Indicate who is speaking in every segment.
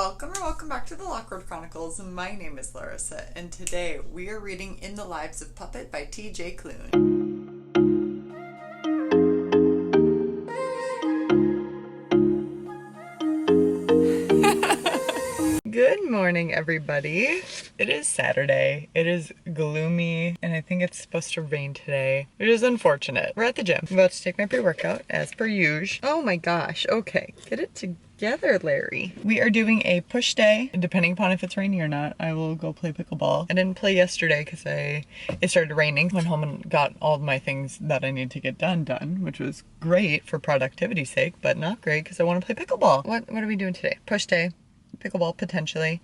Speaker 1: Welcome back to the Lockwood Chronicles. My name is Larissa, and today we are reading In the Lives of Puppet by TJ Klune. Good morning, everybody. It is Saturday. It is gloomy, and I think it's supposed to rain today, which is unfortunate. We're at the gym. I'm about to take my pre-workout, as per usual. Oh my gosh, okay. Get it together, Larry. We are doing a push day. Depending upon if it's rainy or not, I will go play pickleball. I didn't play yesterday because it started raining. Went home and got all my things that I need to get done, which was great for productivity's sake, but not great because I want to play pickleball. What are we doing today? Push day. Pickleball potentially,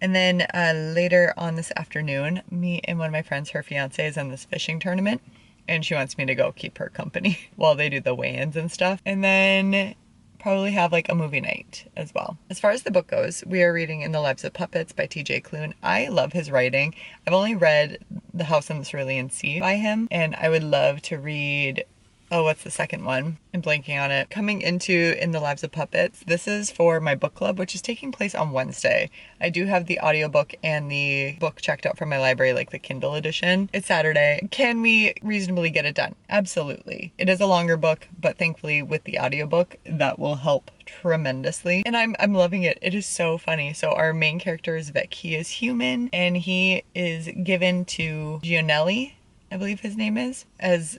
Speaker 1: and then later on this afternoon, me and one of my friends, her fiance, is in this fishing tournament, and she wants me to go keep her company while they do the weigh-ins and stuff, and then probably have like a movie night as well. As far as the book goes, we are reading In the Lives of Puppets by TJ Klune. I love his writing. I've only read The House on the Cerulean Sea by him, and I would love to read, oh, what's the second one? I'm blanking on it. Coming into In the Lives of Puppets. This is for my book club, which is taking place on Wednesday. I do have the audiobook and the book checked out from my library, like the Kindle edition. It's Saturday. Can we reasonably get it done? Absolutely. It is a longer book, but thankfully with the audiobook, that will help tremendously. And I'm loving it. It is so funny. So our main character is Vic. He is human, and he is given to Gianelli, I believe his name is, as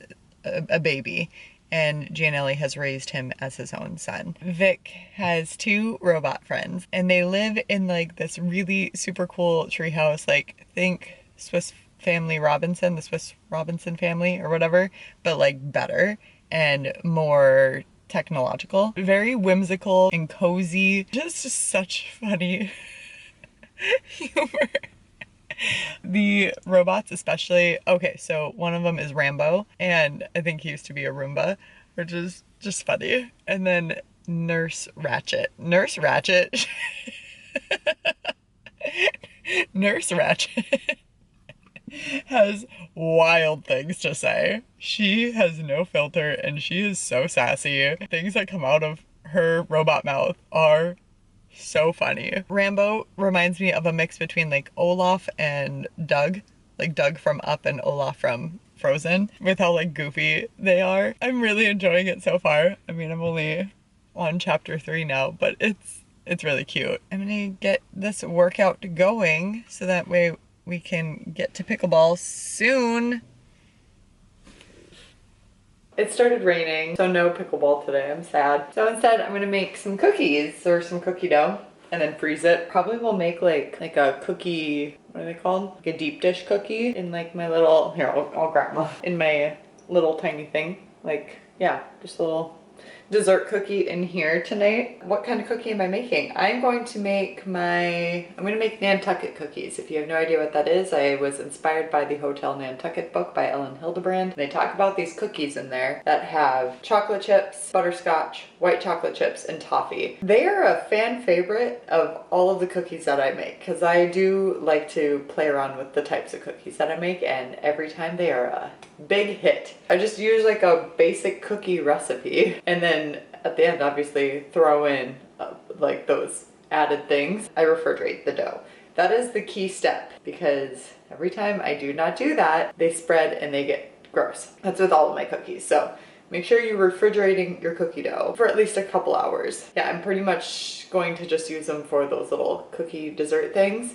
Speaker 1: a baby, and Gianelli has raised him as his own son. Vic has two robot friends, and they live in like this really super cool treehouse, like think Swiss Family Robinson, the Swiss Robinson family or whatever, but like better and more technological. Very whimsical and cozy. Just such funny humor. The robots especially, okay, so one of them is Rambo, and I think he used to be a Roomba, which is just funny. And then Nurse Ratchet. Nurse Ratchet has wild things to say. She has no filter, and she is so sassy. Things that come out of her robot mouth are so funny. Rambo reminds me of a mix between like Olaf and Doug, like Doug from Up and Olaf from Frozen, with how like goofy they are. I'm really enjoying it so far. I mean, I'm only on chapter 3 now, but it's really cute. I'm gonna get this workout going so that way we can get to pickleball soon. It started raining, so no pickleball today. I'm sad. So instead, I'm gonna make some cookies or some cookie dough and then freeze it. Probably will make like a cookie, what are they called? Like a deep dish cookie in like my little, here, I'll grab them in my little tiny thing. Like, yeah, just a little dessert cookie in here tonight. What kind of cookie am I making? I'm going to make Nantucket cookies. If you have no idea what that is, I was inspired by the Hotel Nantucket book by Ellen Hildebrand. They talk about these cookies in there that have chocolate chips, butterscotch, white chocolate chips, and toffee. They are a fan favorite of all of the cookies that I make because I do like to play around with the types of cookies that I make, and every time they are a big hit. I just use like a basic cookie recipe, and then at the end obviously throw in like those added things. I refrigerate the dough. That is the key step, because every time I do not do that, they spread and they get gross. That's with all of my cookies. So make sure you're refrigerating your cookie dough for at least a couple hours. Yeah, I'm pretty much going to just use them for those little cookie dessert things,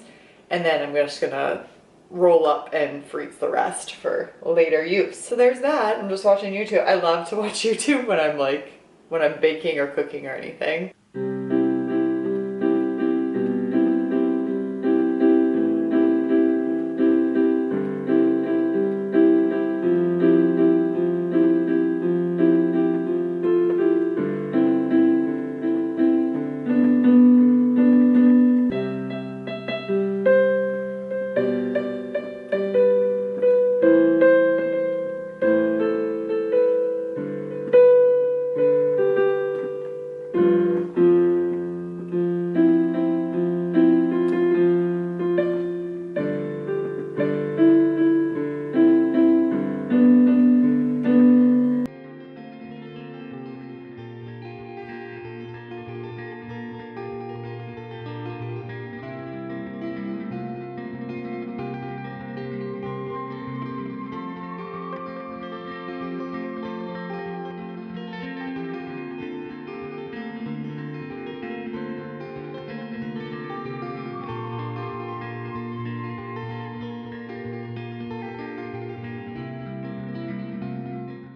Speaker 1: and then I'm just gonna roll up and freeze the rest for later use. So there's that. I'm just watching YouTube. I love to watch YouTube when I'm baking or cooking or anything.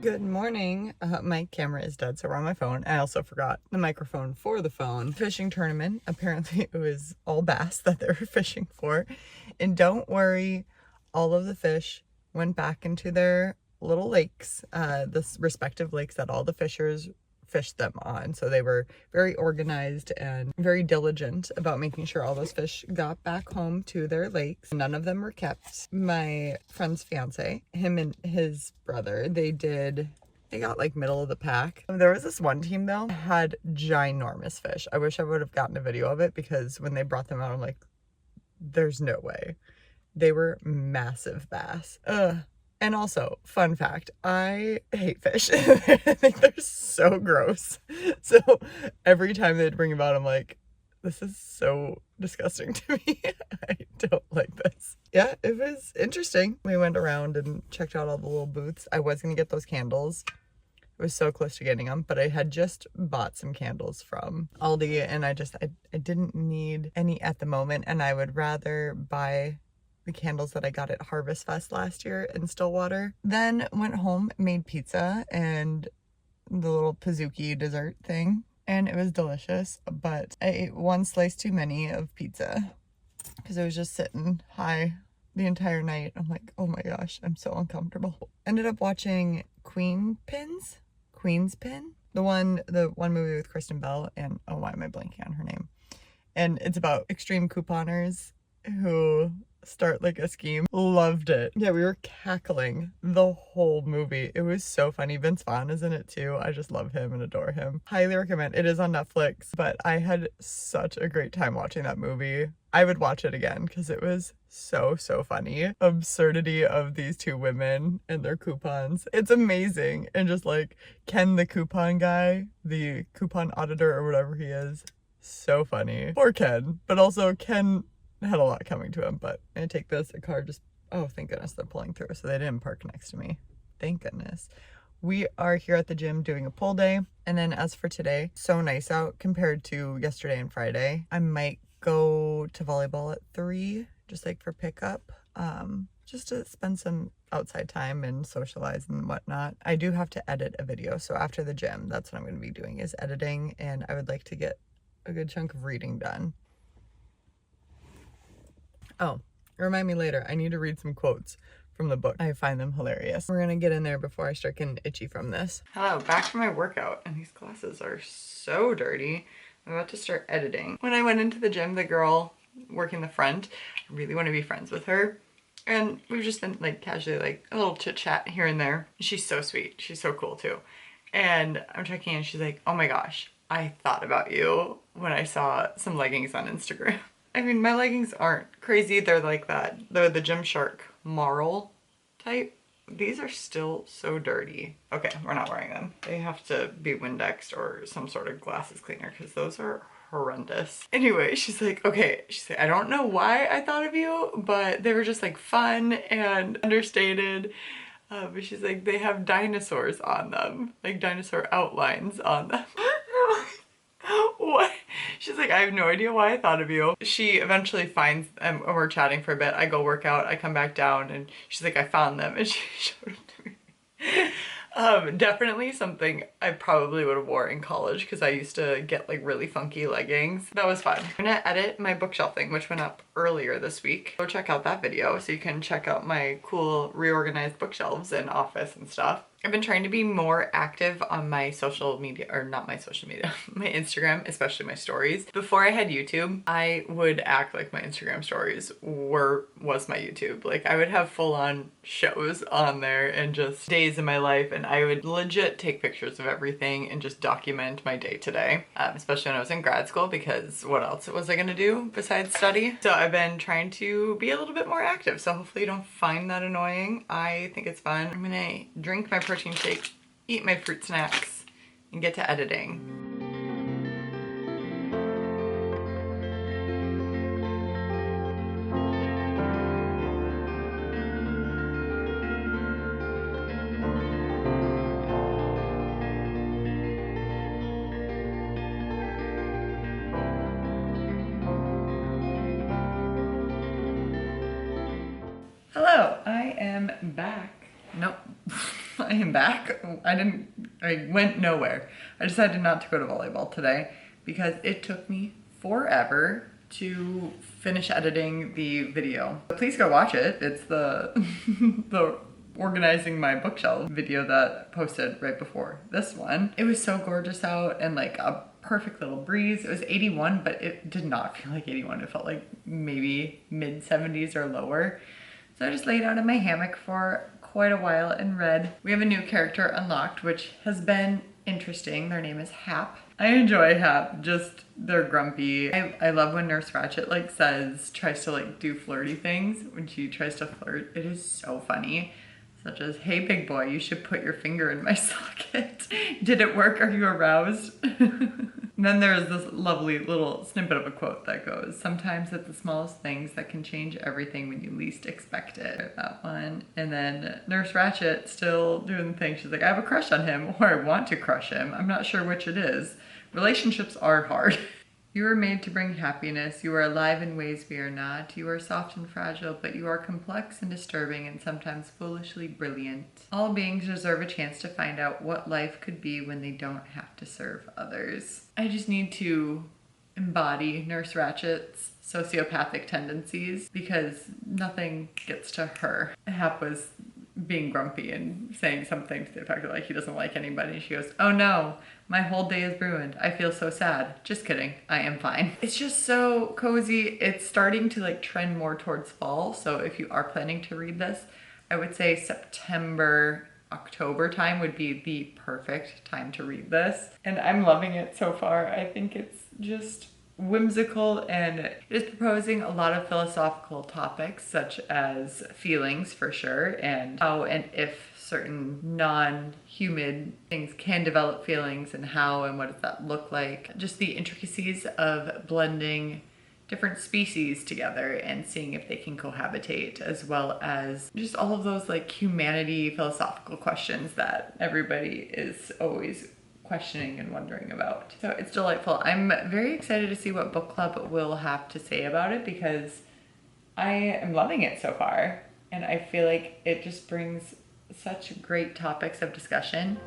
Speaker 1: Good morning. My camera is dead, so we're on my phone. I also forgot the microphone for the phone. Fishing tournament. Apparently it was all bass that they were fishing for. And don't worry, all of the fish went back into their little lakes, the respective lakes that all the fishers fished them on. So they were very organized and very diligent about making sure all those fish got back home to their lakes. None of them were kept. My friend's fiance, him and his brother, they got like middle of the pack. There was this one team though, had ginormous fish. I wish I would have gotten a video of it because when they brought them out, I'm like, there's no way. They were massive bass. And also, fun fact, I hate fish. I think they're so gross. So every time they'd bring them out, I'm like, this is so disgusting to me. I don't like this. Yeah, it was interesting. We went around and checked out all the little booths. I was going to get those candles. I was so close to getting them, but I had just bought some candles from Aldi and I didn't need any at the moment. And I would rather buy the candles that I got at Harvest Fest last year in Stillwater. Then went home, made pizza and the little Pizookie dessert thing. And it was delicious, but I ate one slice too many of pizza because it was just sitting high the entire night. I'm like, oh my gosh, I'm so uncomfortable. Ended up watching Queen's Pin, the one movie with Kristen Bell and, oh, why am I blanking on her name? And it's about extreme couponers who start like a scheme. Loved it. Yeah, we were cackling the whole movie. It was so funny. Vince Vaughn is in it too. I just love him and adore him. Highly recommend. It is on Netflix, but I had such a great time watching that movie. I would watch it again because it was so funny. Absurdity of these two women and their coupons. It's amazing. And just like Ken the coupon guy, the coupon auditor or whatever he is, so funny. Poor Ken, but also Ken had a lot coming to him. But I take this, a car just, oh thank goodness they're pulling through so they didn't park next to me. Thank goodness. We are here at the gym doing a pull day. And then as for today, so nice out compared to yesterday and Friday. I might go to volleyball at 3 just like for pickup, just to spend some outside time and socialize and whatnot. I do have to edit a video, so after the gym that's what I'm going to be doing is editing, and I would like to get a good chunk of reading done. Oh, remind me later, I need to read some quotes from the book. I find them hilarious. We're gonna get in there before I start getting itchy from this. Hello, back from my workout, and these glasses are so dirty. I'm about to start editing. When I went into the gym, the girl working the front, I really want to be friends with her. And we've just been like casually like a little chit chat here and there. She's so sweet. She's so cool too. And I'm checking in, she's like, oh my gosh, I thought about you when I saw some leggings on Instagram. I mean, my leggings aren't crazy. They're like that. They're the Gymshark Marl type. These are still so dirty. Okay, we're not wearing them. They have to be Windexed or some sort of glasses cleaner because those are horrendous. Anyway, she's like, okay, she's like, I don't know why I thought of you, but they were just like fun and understated. But she's like, they have dinosaurs on them, like dinosaur outlines on them. What? She's like, I have no idea why I thought of you. She eventually finds them, and we're chatting for a bit. I go work out, I come back down, and she's like, I found them, and she showed them to me. Definitely something I probably would have wore in college because I used to get like really funky leggings. That was fun. I'm gonna edit my bookshelf thing, which went up earlier this week. Go check out that video so you can check out my cool reorganized bookshelves and office and stuff. I've been trying to be more active on my social media, or not my social media, my Instagram, especially my stories. Before I had YouTube, I would act like my Instagram stories was my YouTube. Like I would have full-on shows on there and just days in my life, and I would legit take pictures of everything and just document my day to day, especially when I was in grad school, because what else was I gonna do besides study? So I've been trying to be a little bit more active, so hopefully you don't find that annoying. I think it's fun. I'm gonna drink my protein shake, eat my fruit snacks, and get to editing. Hello, I am back. Nope. I am back. I went nowhere. I decided not to go to volleyball today because it took me forever to finish editing the video. But please go watch it. It's the the organizing my bookshelf video that I posted right before this one. It was so gorgeous out and like a perfect little breeze. It was 81, but it did not feel like 81. It felt like maybe mid 70s or lower. So I just laid out in my hammock for quite a while and read. We have a new character unlocked, which has been interesting. Their name is Hap. I enjoy Hap, just they're grumpy. I love when Nurse Ratched like tries to like do flirty things when she tries to flirt. It is so funny. Such as, hey big boy, you should put your finger in my socket. Did it work? Are you aroused? And then there's this lovely little snippet of a quote that goes, sometimes it's the smallest things that can change everything when you least expect it. That one. And then Nurse Ratched still doing the thing. She's like, I have a crush on him, or I want to crush him. I'm not sure which it is. Relationships are hard. You were made to bring happiness. You are alive in ways we are not. You are soft and fragile, but you are complex and disturbing and sometimes foolishly brilliant. All beings deserve a chance to find out what life could be when they don't have to serve others. I just need to embody Nurse Ratched's sociopathic tendencies because nothing gets to her. Hap was being grumpy and saying something to the effect of like he doesn't like anybody. And she goes, oh no, my whole day is ruined. I feel so sad. Just kidding. I am fine. It's just so cozy. It's starting to like trend more towards fall. So if you are planning to read this, I would say September, October time would be the perfect time to read this. And I'm loving it so far. I think it's just whimsical and it is proposing a lot of philosophical topics such as feelings for sure and how and if certain non-human things can develop feelings and how and what does that look like. Just the intricacies of blending different species together and seeing if they can cohabitate, as well as just all of those like humanity philosophical questions that everybody is always questioning and wondering about. So it's delightful. I'm very excited to see what book club will have to say about it because I am loving it so far and I feel like it just brings such great topics of discussion.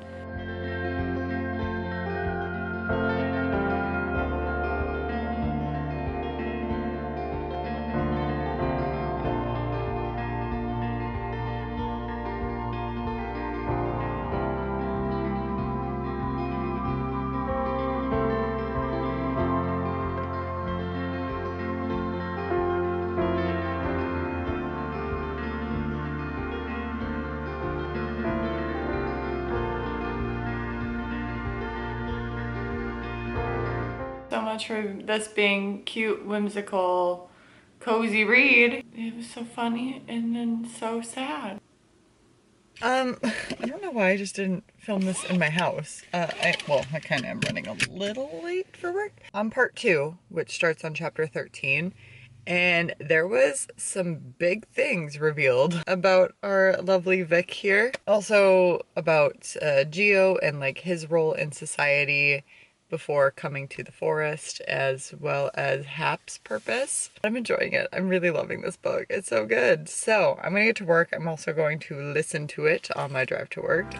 Speaker 1: So much for this being cute, whimsical, cozy read. It was so funny and then so sad. I don't know why I just didn't film this in my house. I kind of am running a little late for work. On part 2, which starts on chapter 13, and there was some big things revealed about our lovely Vic here. Also about Geo and like his role in society before coming to the forest, as well as Hap's purpose. I'm enjoying it. I'm really loving this book. It's so good. So I'm gonna get to work. I'm also going to listen to it on my drive to work.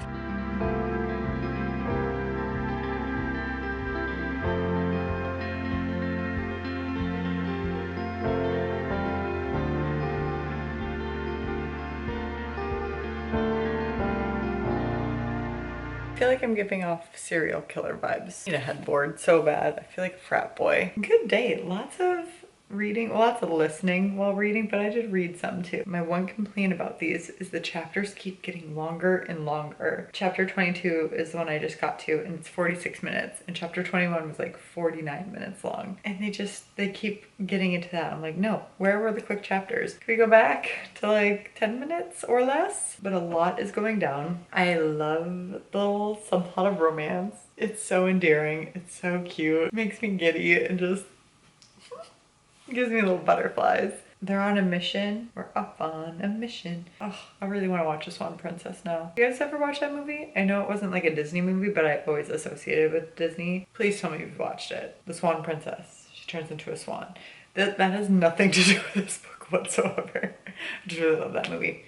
Speaker 1: I feel like I'm giving off serial killer vibes. I need a headboard so bad. I feel like a frat boy. Good day. Lots of reading, lots of listening while reading, but I did read some too. My one complaint about these is the chapters keep getting longer and longer. Chapter 22 is the one I just got to and it's 46 minutes and chapter 21 was like 49 minutes long. And they keep getting into that. I'm like, no, where were the quick chapters? Can we go back to like 10 minutes or less? But a lot is going down. I love the little subplot of romance. It's so endearing. It's so cute. It makes me giddy and just gives me little butterflies. They're on a mission. We're up on a mission. Oh, I really want to watch The Swan Princess now. You guys ever watch that movie? I know it wasn't like a Disney movie, but I always associated with Disney. Please tell me you've watched it. The Swan Princess. She turns into a swan. That has nothing to do with this book whatsoever. I just really love that movie.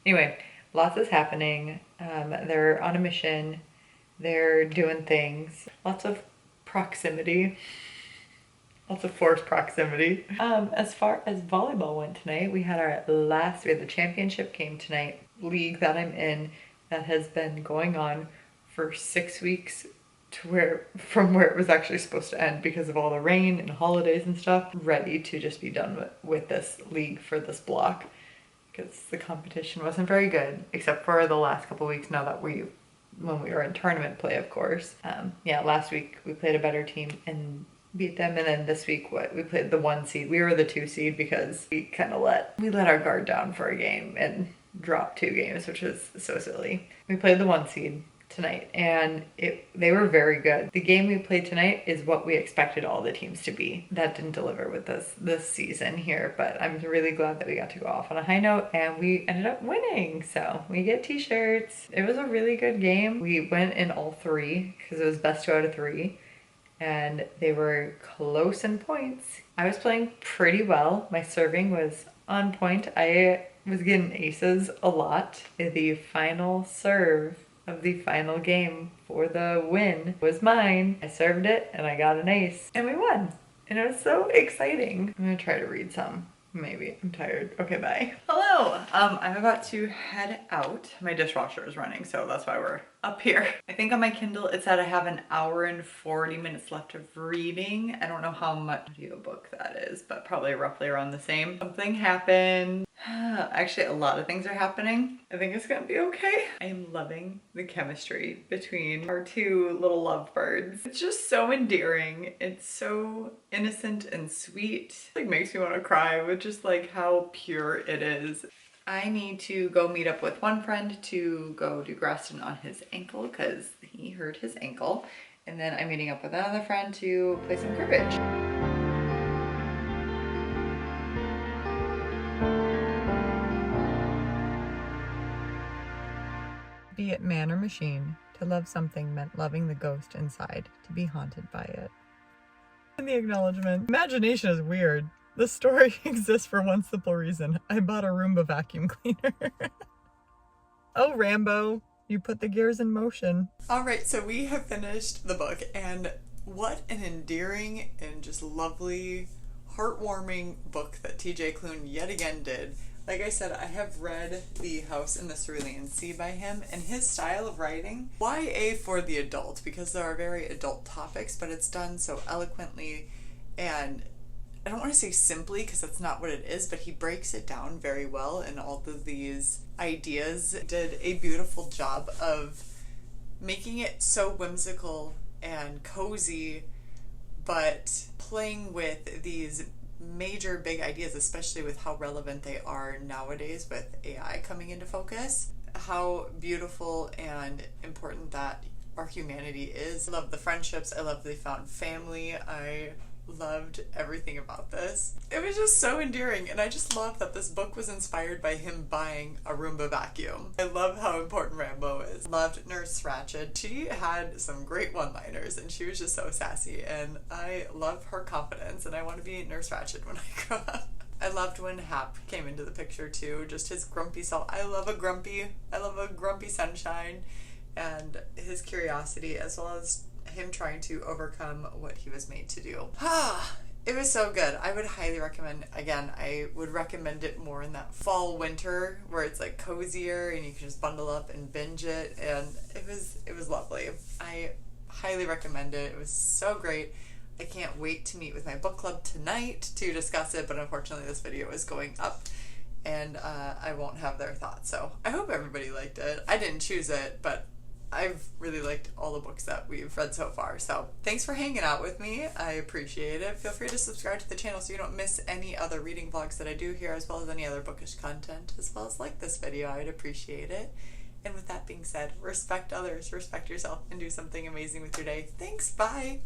Speaker 1: Anyway, Lots is happening. They're on a mission. They're doing things. Lots of proximity. Lots of forced proximity. As far as volleyball went tonight, we had the championship game tonight. League that I'm in that has been going on for 6 weeks from where it was actually supposed to end because of all the rain and holidays and stuff. Ready to just be done with this league for this block because the competition wasn't very good, except for the last couple weeks now that when we were in tournament play, of course. Yeah, last week we played a better team and beat them, and then this week we played the 1 seed. We were the 2 seed because we kind of let our guard down for a game and dropped 2 games, which was so silly. We played the 1 seed tonight and they were very good. The game we played tonight is what we expected all the teams to be. That didn't deliver with this season here, but I'm really glad that we got to go off on a high note and we ended up winning. So we get t-shirts. It was a really good game. We went in all 3 because it was best 2 out of 3. And they were close in points. I was playing pretty well. My serving was on point. I was getting aces a lot. The final serve of the final game for the win was mine. I served it and I got an ace and we won. And it was so exciting. I'm gonna try to read some. Maybe. I'm tired. Okay, bye. Hello. I'm about to head out. My dishwasher is running, so that's why we're up here. I think on my Kindle it said I have an hour and 40 minutes left of reading. I don't know how much audiobook that is, but probably roughly around the same. Something happened. Actually, a lot of things are happening. I think it's gonna be okay. I am loving the chemistry between our 2 little lovebirds. It's just so endearing. It's so innocent and sweet. It like makes me want to cry with just like how pure it is. I need to go meet up with one friend to go do Graston on his ankle because he hurt his ankle. And then I'm meeting up with another friend to play some cribbage. Be it man or machine, to love something meant loving the ghost inside, to be haunted by it. And the acknowledgement. Imagination is weird. This story exists for one simple reason. I bought a Roomba vacuum cleaner. Oh, Rambo, you put the gears in motion. All right, so we have finished the book, and what an endearing and just lovely, heartwarming book that TJ Klune yet again did. Like I said, I have read The House in the Cerulean Sea by him, and his style of writing, YA for the adult, because there are very adult topics, but it's done so eloquently, and I don't want to say simply because that's not what it is, but he breaks it down very well, and all of these ideas did a beautiful job of making it so whimsical and cozy, but playing with these major big ideas, especially with how relevant they are nowadays with AI coming into focus, how beautiful and important that our humanity is. I love the friendships, I love they found family, I loved everything about this. It was just so endearing, and I just love that this book was inspired by him buying a Roomba vacuum. I love how important Rambo is. Loved Nurse Ratched. She had some great one-liners and she was just so sassy, and I love her confidence, and I want to be Nurse Ratched when I grow up. I loved when Hap came into the picture too, just his grumpy self. I love a grumpy sunshine, and his curiosity, as well as him trying to overcome what he was made to do. It was so good. I would highly recommend, again, I would recommend it more in that fall winter where it's like cozier and you can just bundle up and binge it, and it was lovely. I highly recommend it. It was so great. I can't wait to meet with my book club tonight to discuss it, but unfortunately this video is going up and I won't have their thoughts. So I hope everybody liked it. I didn't choose it, but I've really liked all the books that we've read so far. So thanks for hanging out with me. I appreciate it. Feel free to subscribe to the channel so you don't miss any other reading vlogs that I do here, as well as any other bookish content, as well as like this video. I would appreciate it. And with that being said, respect others, respect yourself, and do something amazing with your day. Thanks, bye!